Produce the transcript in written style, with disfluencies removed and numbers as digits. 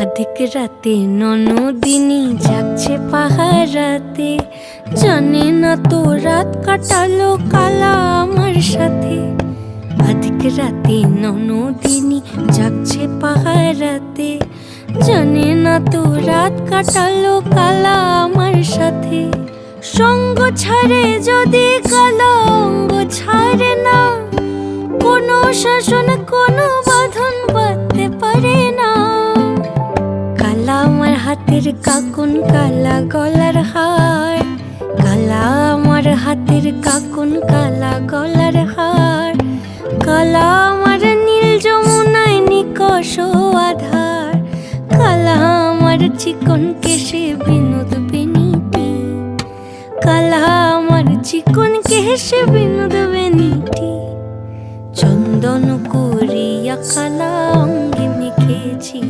আধিক রাতে ননদিনী যাচ্ছে পাহারাতে, জানে না তো রাত কাটালো কালা আমার সাথে। আধিক রাতে ননদিনী যাচ্ছে পাহারাতে, জানে না তো রাত কাটালো কালা আমার সাথে। সঙ্গ ছাড়ে যদি কালা অঙ্গ ছাড়ে না, কোনো শাসন কোনো বাঁধন বাঁধতে পারে না। কালা আমার হাতের কাকুন কালা গলার হার, কালা আমার হাতের কাকুন কালা গলার হার। কালা আমার নীল যমুনায় নিকষ আধার, কালা আমার চিকন কেশে বিনোদ বেনিটি। কালা আমার চিকন কেশে বিনোদ বেনিটি। চন্দন করিয়া কালা অঙ্গে মেখেছি।